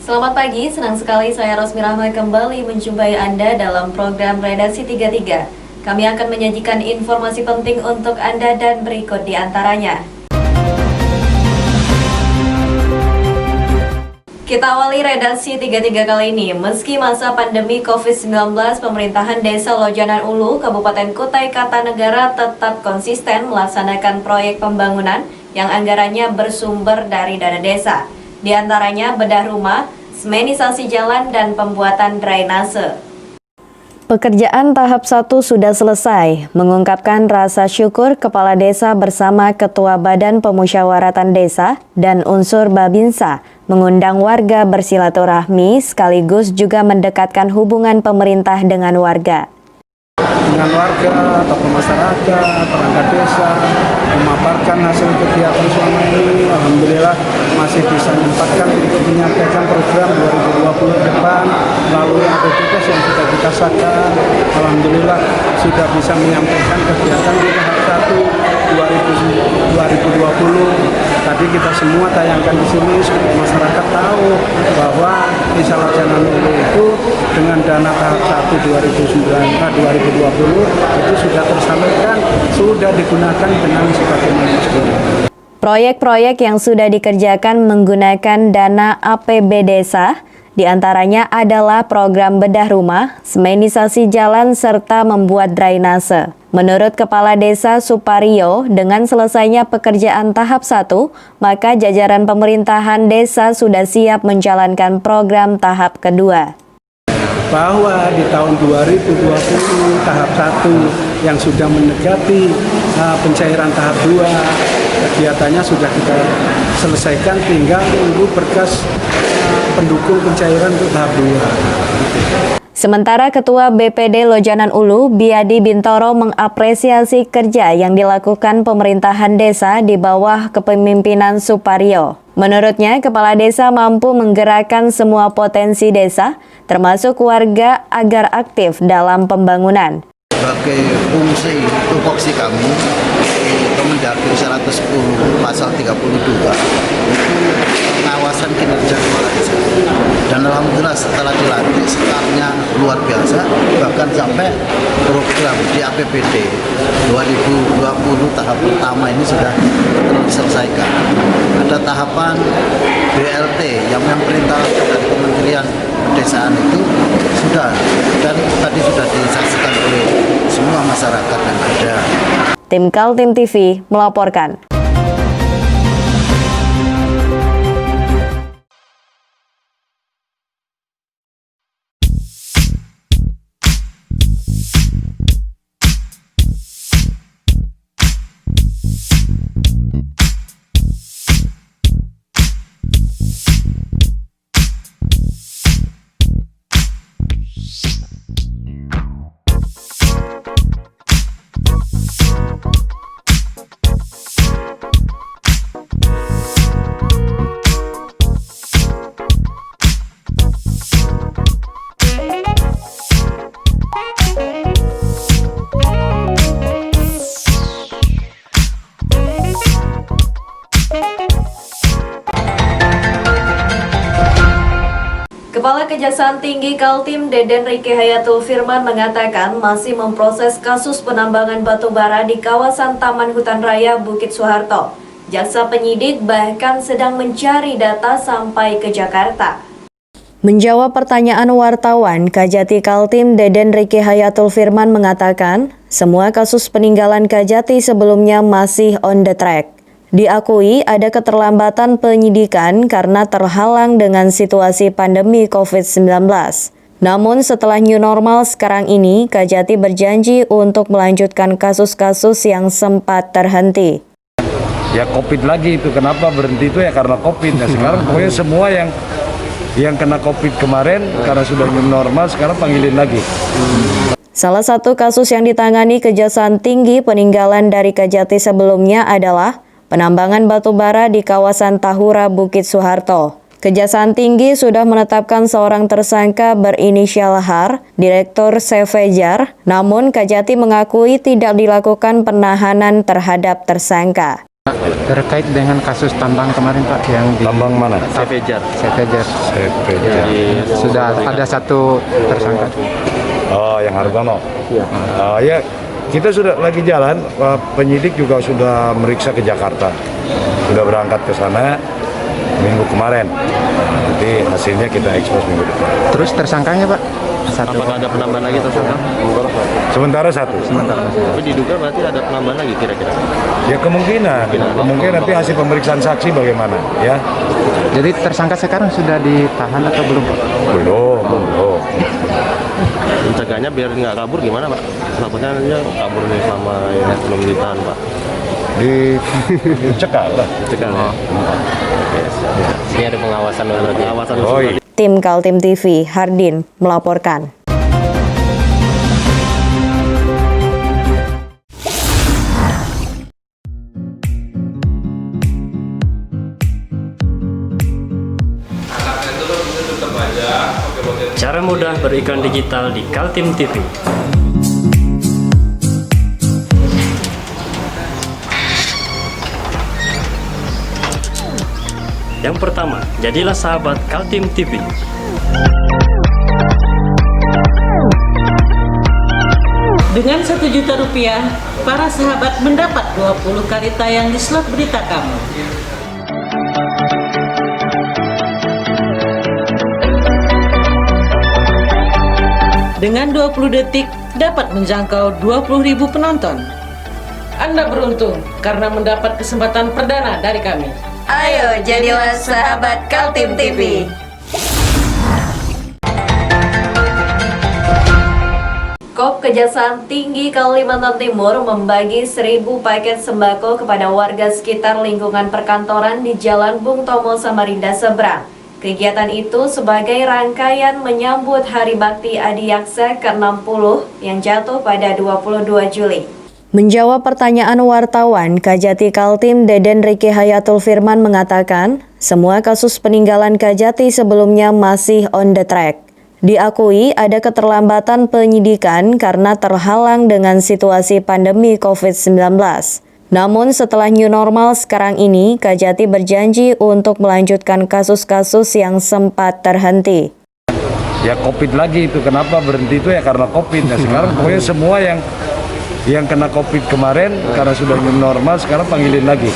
Selamat pagi, senang sekali saya Rosmi Rahma kembali menjumpai Anda dalam program Redaksi 33. Kami akan menyajikan informasi penting untuk Anda dan berikut di antaranya. Kita awali Redaksi 33 kali ini. Meski masa pandemi COVID-19, pemerintahan Desa Lojanan Ulu, Kabupaten Kutai Kartanegara tetap konsisten melaksanakan proyek pembangunan yang anggarannya bersumber dari dana desa. Di antaranya bedah rumah, semenisasi jalan, dan pembuatan drainase. Pekerjaan tahap 1 sudah selesai, mengungkapkan rasa syukur Kepala Desa bersama Ketua Badan Pemusyawaratan Desa dan unsur Babinsa, mengundang warga bersilaturahmi sekaligus juga mendekatkan hubungan pemerintah dengan warga. Dengan warga, tokoh masyarakat, perangkat desa, memaparkan hasil kegiatan selama ini. Alhamdulillah masih bisa menyempatkan untuk menyampaikan program 2020 depan melalui aktivitas yang sudah kita sahkan. Alhamdulillah sudah bisa menyampaikan kegiatan di tahap 1 2020. Tadi kita semua tayangkan di sini supaya masyarakat tahu bahwa Desa Lojanan Ulu itu dengan dana tahap 1 2020 itu sudah tersalurkan, sudah digunakan dengan sebagaimana mestinya. Proyek-proyek yang sudah dikerjakan menggunakan dana APB Desa, diantaranya adalah program bedah rumah, semenisasi jalan, serta membuat drainase. Menurut Kepala Desa Suparyo, dengan selesainya pekerjaan tahap 1, maka jajaran pemerintahan desa sudah siap menjalankan program tahap kedua. Bahwa di tahun 2020 tahap 1 yang sudah mendekati pencairan tahap 2, kegiatannya sudah kita selesaikan, tinggal menunggu berkas pendukung pencairan untuk tahap 2. Sementara Ketua BPD Lojanan Ulu, Biadi Bintoro, mengapresiasi kerja yang dilakukan pemerintahan desa di bawah kepemimpinan Suparyo. Menurutnya, Kepala Desa mampu menggerakkan semua potensi desa, termasuk warga, agar aktif dalam pembangunan. Sebagai fungsi tupoksi kami, Kemendagri 110 pasal 32 itu pengawasan kinerja kepala desa. Dan alhamdulillah setelah dilantik sekarangnya luar biasa, bahkan sampai program di APBD 2020 tahap pertama ini sudah terselesaikan. Ada tahapan BLT yang perintah dari Kementerian Pedesaan itu sudah, dan tadi sudah disaksikan oleh semua masyarakat yang ada. Tim Kaltim TV melaporkan. Kepala Kejaksaan Tinggi Kaltim Deden Rike Hayatul Firman mengatakan masih memproses kasus penambangan batu bara di kawasan Taman Hutan Raya Bukit Soeharto. Jaksa penyidik bahkan sedang mencari data sampai ke Jakarta. Menjawab pertanyaan wartawan, Kajati Kaltim Deden Rike Hayatul Firman mengatakan, semua kasus peninggalan Kajati sebelumnya masih on the track. Diakui ada keterlambatan penyidikan karena terhalang dengan situasi pandemi COVID-19. Namun setelah new normal sekarang ini, Kajati berjanji untuk melanjutkan kasus-kasus yang sempat terhenti. Ya COVID lagi itu, kenapa berhenti itu ya karena COVID. Nah sekarang pokoknya semua yang kena COVID kemarin karena sudah new normal sekarang panggilin lagi. Salah satu kasus yang ditangani Kejaksaan Tinggi peninggalan dari Kajati sebelumnya adalah penambangan batu bara di kawasan Tahura Bukit Soeharto. Kejaksaan Tinggi sudah menetapkan seorang tersangka berinisial Har, Direktur Sevejar, namun Kajati mengakui tidak dilakukan penahanan terhadap tersangka. Terkait dengan kasus tambang kemarin Pak yang di Tambang mana? Sepejar. Sepejar. Sudah ada satu tersangka. Oh, yang Hartono. Ya, kita sudah lagi jalan. Penyidik juga sudah meriksa ke Jakarta. Sudah berangkat ke sana minggu kemarin. Nanti hasilnya kita ekspos minggu depan. Terus tersangkanya Pak? Satu. Apakah ada penambahan lagi tersangka? Sementara satu. Tapi diduga berarti ada penambahan lagi kira-kira. Ya kemungkinan nanti hasil pemeriksaan saksi bagaimana, ya? Jadi tersangka sekarang sudah ditahan atau belum Pak? Belum. Mencegahnya biar nggak kabur gimana Pak? Takutnya dia kabur nih sama yang belum ditahan Pak. Dicekal lah. Cegah ya. Ini ada pengawasan berarti. Pengawasan Oh, iya. Tim Kaltim TV, Hardin melaporkan. Cara mudah beriklan digital di Kaltim TV. Yang pertama, jadilah sahabat Kaltim TV. Dengan Rp1.000.000, para sahabat mendapat 20 kali tayang di slot berita kamu. Dengan 20 detik, dapat menjangkau 20.000 penonton. Anda beruntung karena mendapat kesempatan perdana dari kami. Ayo jadilah sahabat Kaltim TV. Kop Kejaksaan Tinggi Kalimantan Timur membagi 1.000 paket sembako kepada warga sekitar lingkungan perkantoran di Jalan Bung Tomo Samarinda Seberang. Kegiatan itu sebagai rangkaian menyambut Hari Bakti Adiaksa ke-60 yang jatuh pada 22 Juli. Menjawab pertanyaan wartawan, Kajati Kaltim Deden Riki Hayatul Firman mengatakan, semua kasus peninggalan Kajati sebelumnya masih on the track. Diakui ada keterlambatan penyidikan karena terhalang dengan situasi pandemi COVID-19. Namun setelah new normal sekarang ini, Kajati berjanji untuk melanjutkan kasus-kasus yang sempat terhenti. Ya COVID lagi itu, kenapa berhenti itu ya karena COVID. Nah sekarang pokoknya semua yang kena COVID kemarin karena sudah new normal sekarang panggilin lagi.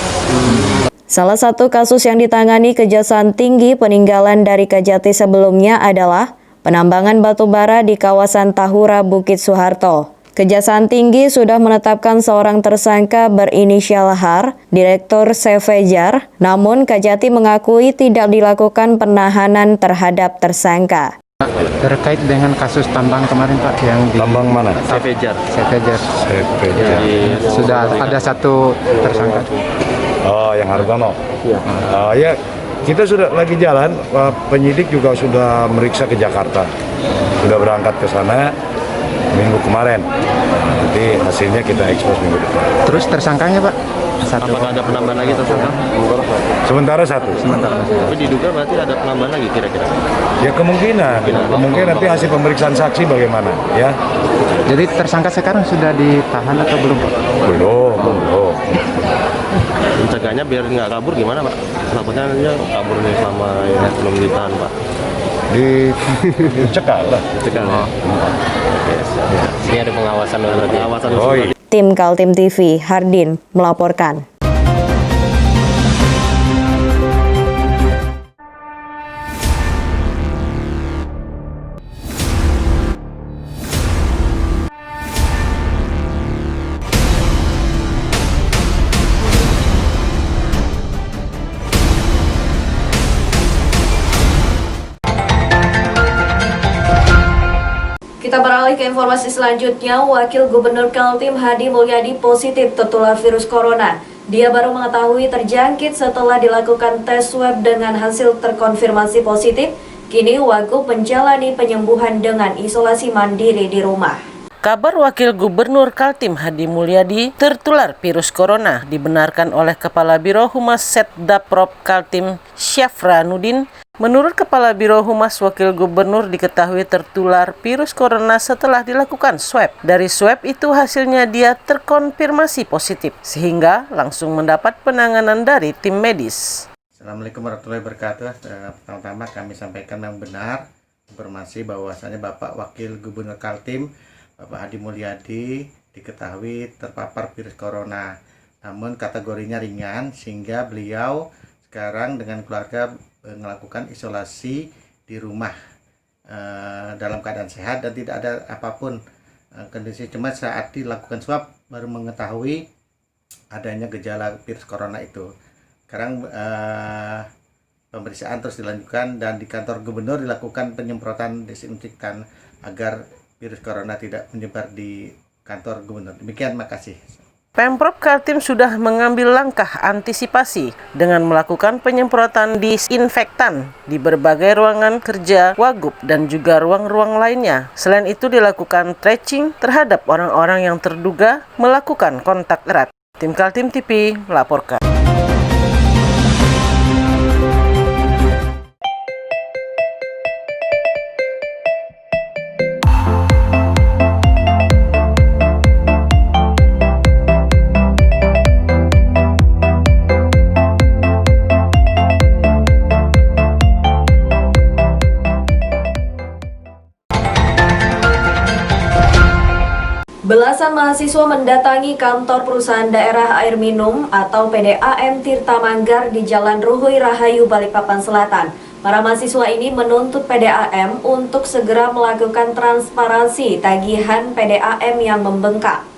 Salah satu kasus yang ditangani Kejaksaan Tinggi peninggalan dari Kajati sebelumnya adalah penambangan batu bara di kawasan Tahura Bukit Soeharto. Kejaksaan Tinggi sudah menetapkan seorang tersangka berinisial Har, Direktur Sepejar, namun Kajati mengakui tidak dilakukan penahanan terhadap tersangka. Terkait dengan kasus tambang kemarin Pak yang di Tambang mana? Sepejar. Sepejar. Sudah ada satu tersangka. Oh, yang Hartono. Ya, kita sudah lagi jalan. Penyidik juga sudah meriksa ke Jakarta. Sudah berangkat ke sana minggu kemarin. Nanti hasilnya kita ekspos minggu depan. Terus tersangkanya Pak? Satu. Apakah ada penambahan lagi tersangka? Sementara satu. Tapi diduga berarti ada penambahan lagi kira-kira. Ya kemungkinan nanti hasil pemeriksaan saksi bagaimana, ya? Jadi tersangka sekarang sudah ditahan atau belum Pak? Belum. Mencegahnya biar nggak kabur gimana Pak? Takutnya dia kabur nih sama yang belum ditahan Pak. Dicekal lah. Cegah ya. Ini ada pengawasan berarti. Pengawasan. Oh, iya. Tim Kaltim TV, Hardin melaporkan. Kita beralih ke informasi selanjutnya. Wakil Gubernur Kaltim Hadi Mulyadi positif tertular virus corona. Dia baru mengetahui terjangkit setelah dilakukan tes swab dengan hasil terkonfirmasi positif. Kini Wagub menjalani penyembuhan dengan isolasi mandiri di rumah. Kabar Wakil Gubernur Kaltim Hadi Mulyadi tertular virus corona dibenarkan oleh Kepala Biro Humas Setdaprop Kaltim Syafra Nudin Menurut Kepala Biro Humas Wakil Gubernur diketahui tertular virus corona setelah dilakukan swab. Dari swab itu hasilnya dia terkonfirmasi positif, sehingga langsung mendapat penanganan dari tim medis. Assalamualaikum warahmatullahi wabarakatuh. Pertama-tama kami sampaikan yang benar informasi bahwasanya Bapak Wakil Gubernur Kaltim, Bapak Hadi Mulyadi, diketahui terpapar virus corona. Namun kategorinya ringan sehingga beliau sekarang dengan keluarga melakukan isolasi di rumah dalam keadaan sehat dan tidak ada apapun kondisi. Cuma saat dilakukan swab baru mengetahui adanya gejala virus corona itu. Sekarang pemeriksaan terus dilanjutkan dan di kantor gubernur dilakukan penyemprotan desinfektan agar virus corona tidak menyebar di kantor gubernur. Demikian, makasih. Pemprov Kaltim sudah mengambil langkah antisipasi dengan melakukan penyemprotan disinfektan di berbagai ruangan kerja Wagub dan juga ruang-ruang lainnya. Selain itu dilakukan tracing terhadap orang-orang yang terduga melakukan kontak erat. Tim Kaltim TV melaporkan. Belasan mahasiswa mendatangi kantor perusahaan daerah air minum atau PDAM Tirta Manggar di Jalan Ruhui Rahayu, Balikpapan Selatan. Para mahasiswa ini menuntut PDAM untuk segera melakukan transparansi tagihan PDAM yang membengkak.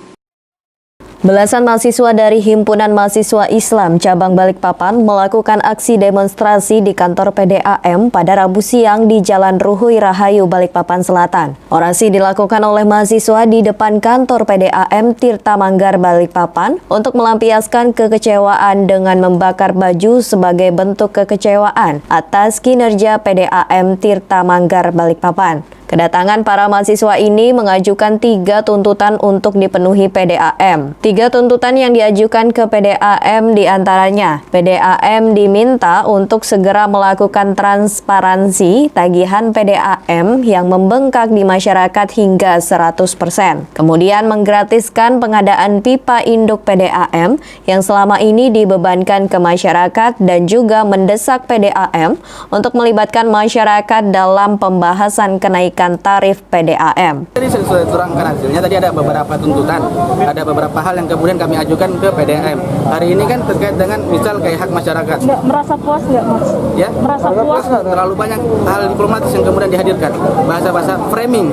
Belasan mahasiswa dari Himpunan Mahasiswa Islam Cabang Balikpapan melakukan aksi demonstrasi di kantor PDAM pada Rabu siang di Jalan Ruhui Rahayu, Balikpapan Selatan. Orasi dilakukan oleh mahasiswa di depan kantor PDAM Tirta Manggar, Balikpapan untuk melampiaskan kekecewaan dengan membakar baju sebagai bentuk kekecewaan atas kinerja PDAM Tirta Manggar, Balikpapan. Kedatangan para mahasiswa ini mengajukan 3 tuntutan untuk dipenuhi PDAM. 3 tuntutan yang diajukan ke PDAM diantaranya, PDAM diminta untuk segera melakukan transparansi tagihan PDAM yang membengkak di masyarakat hingga 100%. Kemudian menggratiskan pengadaan pipa induk PDAM yang selama ini dibebankan ke masyarakat dan juga mendesak PDAM untuk melibatkan masyarakat dalam pembahasan kenaikan tarif PDAM. Jadi sesuai terangkan hasilnya tadi ada beberapa tuntutan, ada beberapa hal yang kemudian kami ajukan ke PDAM. Hari ini kan terkait dengan misal kayak hak masyarakat. Nggak merasa puas nggak Mas? Ya? Merasa puas? Terlalu banyak hal diplomatis yang kemudian dihadirkan. Bahasa-bahasa framing.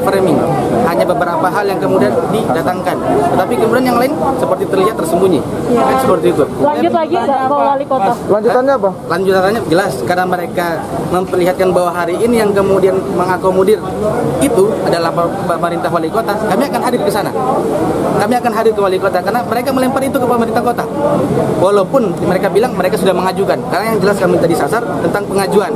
Hanya beberapa hal yang kemudian didatangkan. Tetapi kemudian yang lain seperti terlihat tersembunyi. Ya. Kan seperti itu. Lanjut lagi nggak ke wali kota? Lanjutannya apa? Lanjutannya jelas karena mereka memperlihatkan bahwa hari ini yang kemudian mengakomodir itu adalah pemerintah wali kota. Kami akan hadir ke sana. Kami akan hadir ke wali kota karena mereka melempar itu ke pemerintah kota. Walaupun mereka bilang mereka sudah mengajukan. Karena yang jelas kami tadi sasar tentang pengajuan.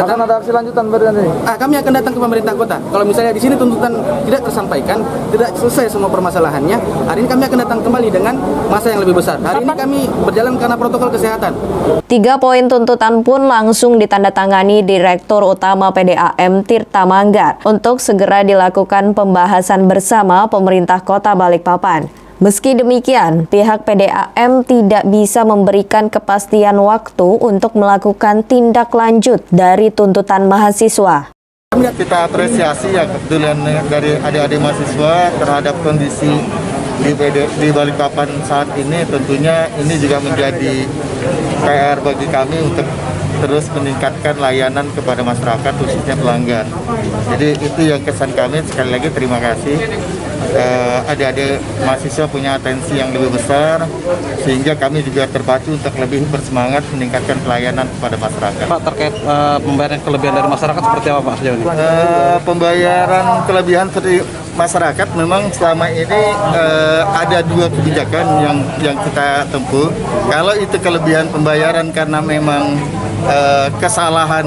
Akan ada aksi lanjutan berarti. Kami akan datang ke pemerintah kota. Kalau misalnya di sini tuntutan tidak tersampaikan, tidak selesai semua permasalahannya, hari ini kami akan datang kembali dengan masa yang lebih besar. Hari ini kami berjalan karena protokol kesehatan. 3 poin tuntutan pun langsung ditandatangani Direktur Utama PDAM Tirta Manggar untuk segera dilakukan pembahasan bersama pemerintah Kota Balikpapan. Meski demikian, pihak PDAM tidak bisa memberikan kepastian waktu untuk melakukan tindak lanjut dari tuntutan mahasiswa. Kita apresiasi ya kepedulian dari adik-adik mahasiswa terhadap kondisi di Balikpapan saat ini. Tentunya ini juga menjadi PR bagi kami untuk terus meningkatkan layanan kepada masyarakat khususnya pelanggan. Jadi itu yang kesan kami. Sekali lagi terima kasih. Adik-adik mahasiswa punya atensi yang lebih besar sehingga kami juga terpacu untuk lebih bersemangat meningkatkan pelayanan kepada masyarakat. Pak, terkait pembayaran kelebihan dari masyarakat seperti apa Pak sejauh ini? Pembayaran kelebihan seperti masyarakat memang selama ini ada dua kebijakan yang kita tempuh. Kalau itu kelebihan pembayaran karena memang kesalahan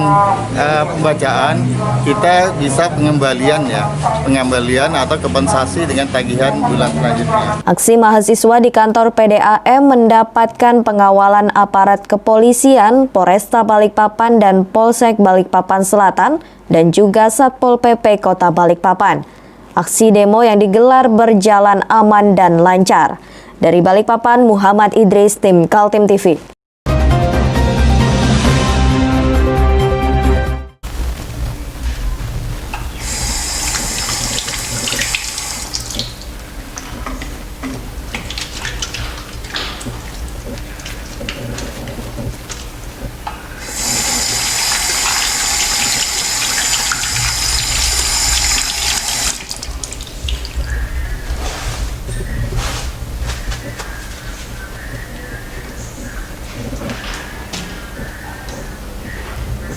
pembacaan, kita bisa pengembalian atau kompensasi dengan tagihan bulan selanjutnya. Aksi mahasiswa di kantor PDAM mendapatkan pengawalan aparat kepolisian, Polresta Balikpapan dan Polsek Balikpapan Selatan, dan juga Satpol PP Kota Balikpapan. Aksi demo yang digelar berjalan aman dan lancar. Dari Balikpapan, Muhammad Idris, tim Kaltim TV.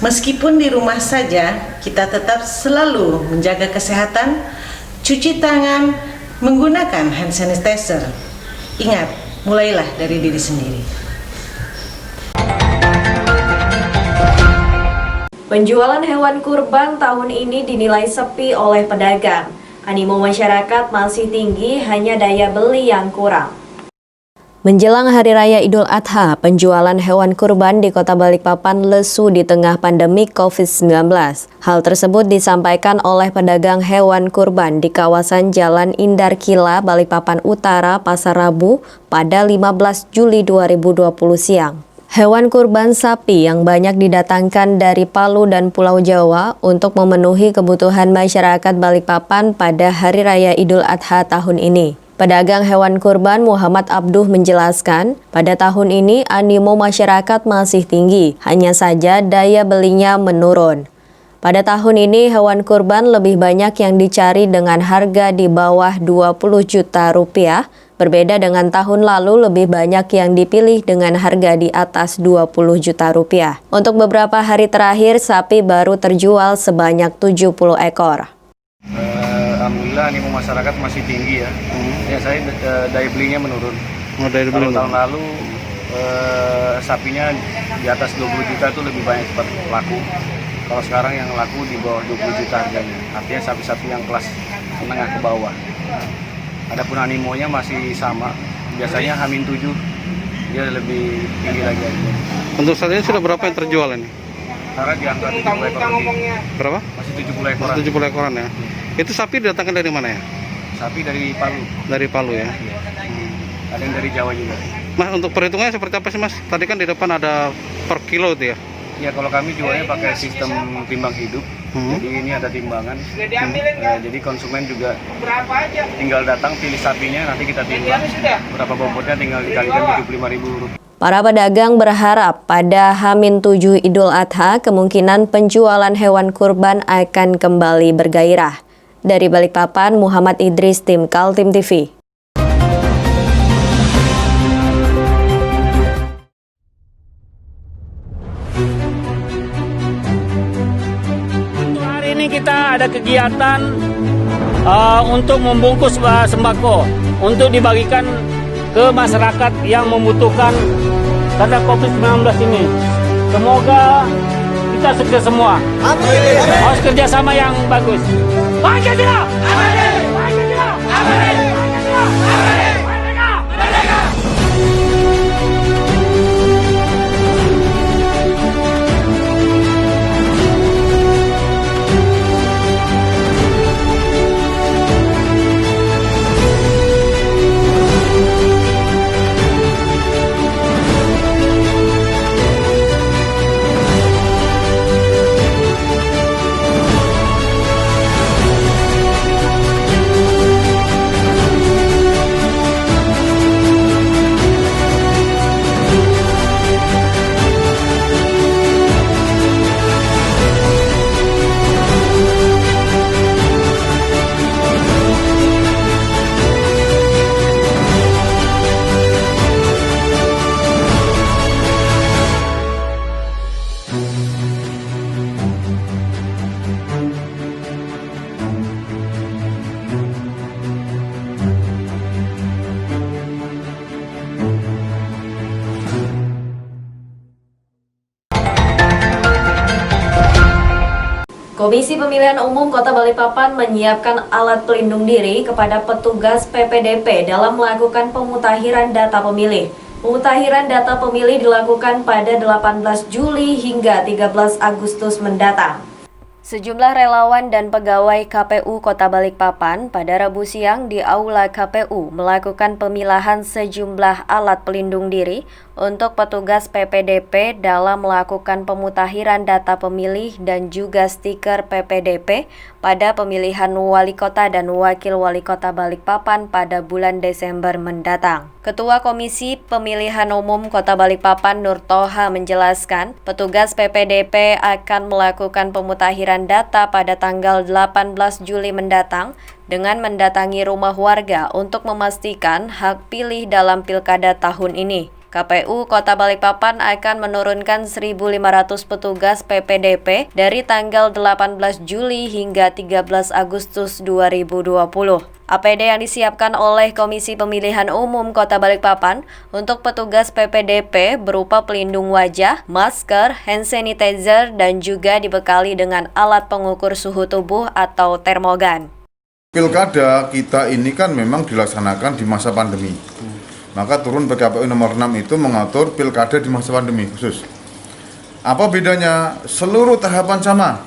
Meskipun di rumah saja, kita tetap selalu menjaga kesehatan, cuci tangan, menggunakan hand sanitizer. Ingat, mulailah dari diri sendiri. Penjualan hewan kurban tahun ini dinilai sepi oleh pedagang. Animo masyarakat masih tinggi, hanya daya beli yang kurang. Menjelang Hari Raya Idul Adha, penjualan hewan kurban di Kota Balikpapan lesu di tengah pandemi COVID-19. Hal tersebut disampaikan oleh pedagang hewan kurban di kawasan Jalan Indarkila, Balikpapan Utara, Pasar Rabu pada 15 Juli 2020 siang. Hewan kurban sapi yang banyak didatangkan dari Palu dan Pulau Jawa untuk memenuhi kebutuhan masyarakat Balikpapan pada Hari Raya Idul Adha tahun ini. Pedagang hewan kurban Muhammad Abduh menjelaskan, pada tahun ini animo masyarakat masih tinggi, hanya saja daya belinya menurun. Pada tahun ini hewan kurban lebih banyak yang dicari dengan harga di bawah 20 juta rupiah, berbeda dengan tahun lalu lebih banyak yang dipilih dengan harga di atas 20 juta rupiah. Untuk beberapa hari terakhir, sapi baru terjual sebanyak 70 ekor. Alhamdulillah animo masyarakat masih tinggi ya. Ya saya daya belinya menurun. Kalau tahun lalu sapinya di atas 20 juta itu lebih banyak cepat laku. Kalau sekarang yang laku di bawah 20 juta harganya. Artinya sapi-sapi yang kelas menengah ke bawah. Adapun animonya masih sama. Biasanya H-7 dia lebih tinggi lagi. Untuk saat ini sudah berapa yang terjual ini? Sekarang di angka 70 ekor. Berapa? Masih 70 ekoran. Masih 70 ekoran ya. Itu sapi didatangkan dari mana ya? Sapi dari Palu. Dari Palu ya. Iya. Ada yang dari Jawa juga. Mas, untuk perhitungannya seperti apa sih Mas? Tadi kan di depan ada per kilo itu ya? Ya kalau kami jualnya pakai sistem timbang hidup. Jadi ini ada timbangan. Jadi konsumen juga tinggal datang pilih sapinya, nanti kita timbang. Berapa bobotnya tinggal dikalikan 75.000 rupiah. Para pedagang berharap pada H-7 Idul Adha kemungkinan penjualan hewan kurban akan kembali bergairah. Dari Balikpapan, Muhammad Idris, tim Kaltim TV. Hari ini kita ada kegiatan untuk membungkus sembako untuk dibagikan ke masyarakat yang membutuhkan karena COVID-19 ini. Semoga kita sukses semua. Amin. Harus kerjasama yang bagus. Pancasila! Amin. Pancasila! Amin. Pancasila! Amin. Merdeka! Merdeka! Komisi Pemilihan Umum Kota Balikpapan menyiapkan alat pelindung diri kepada petugas PPDP dalam melakukan pemutakhiran data pemilih. Pemutakhiran data pemilih dilakukan pada 18 Juli hingga 13 Agustus mendatang. Sejumlah relawan dan pegawai KPU Kota Balikpapan pada Rabu siang di Aula KPU melakukan pemilahan sejumlah alat pelindung diri untuk petugas PPDP dalam melakukan pemutakhiran data pemilih dan juga stiker PPDP pada pemilihan Wali Kota dan Wakil Wali Kota Balikpapan pada bulan Desember mendatang. Ketua Komisi Pemilihan Umum Kota Balikpapan Nur Toha menjelaskan, petugas PPDP akan melakukan pemutakhiran data pada tanggal 18 Juli mendatang dengan mendatangi rumah warga untuk memastikan hak pilih dalam pilkada tahun ini. KPU Kota Balikpapan akan menurunkan 1.500 petugas PPDP dari tanggal 18 Juli hingga 13 Agustus 2020. APD yang disiapkan oleh Komisi Pemilihan Umum Kota Balikpapan untuk petugas PPDP berupa pelindung wajah, masker, hand sanitizer, dan juga dibekali dengan alat pengukur suhu tubuh atau termogan. Pilkada kita ini kan memang dilaksanakan di masa pandemi. Maka turun PKPU nomor 6 itu mengatur pilkada di masa pandemi khusus. Apa bedanya? Seluruh tahapan sama.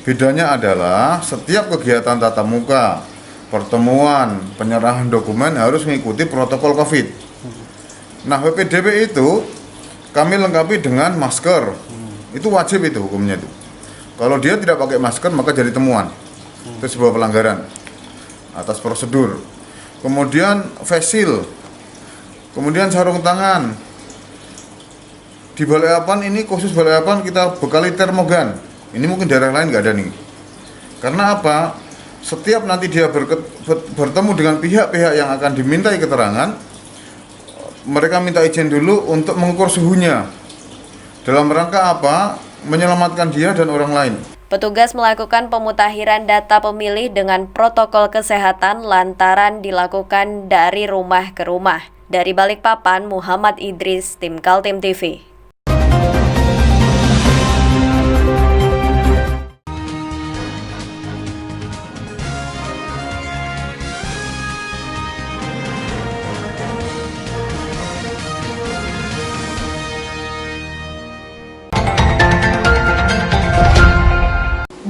Bedanya adalah setiap kegiatan tatap muka, pertemuan, penyerahan dokumen harus mengikuti protokol COVID. Nah, PPDP itu kami lengkapi dengan masker. Itu wajib itu hukumnya itu. Kalau dia tidak pakai masker maka jadi temuan. Itu sebuah pelanggaran atas prosedur. Kemudian face shield. Kemudian sarung tangan. Di Balikpapan ini khusus Balikpapan kita bekali termogan. Ini mungkin daerah lain nggak ada nih. Karena apa? Setiap nanti dia bertemu dengan pihak-pihak yang akan dimintai keterangan, mereka minta izin dulu untuk mengukur suhunya. Dalam rangka apa? Menyelamatkan dia dan orang lain. Petugas melakukan pemutakhiran data pemilih dengan protokol kesehatan lantaran dilakukan dari rumah ke rumah. Dari Balikpapan, Muhammad Idris, Tim Kaltim TV.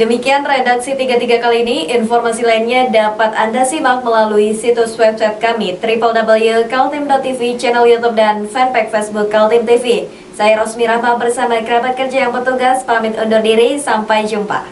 Demikian redaksi 33 kali ini. Informasi lainnya dapat Anda simak melalui situs website kami www.kaltim.tv, channel YouTube dan fanpage Facebook Kaltim TV. Saya Rosmi Rahma bersama kerabat kerja yang bertugas pamit undur diri. Sampai jumpa.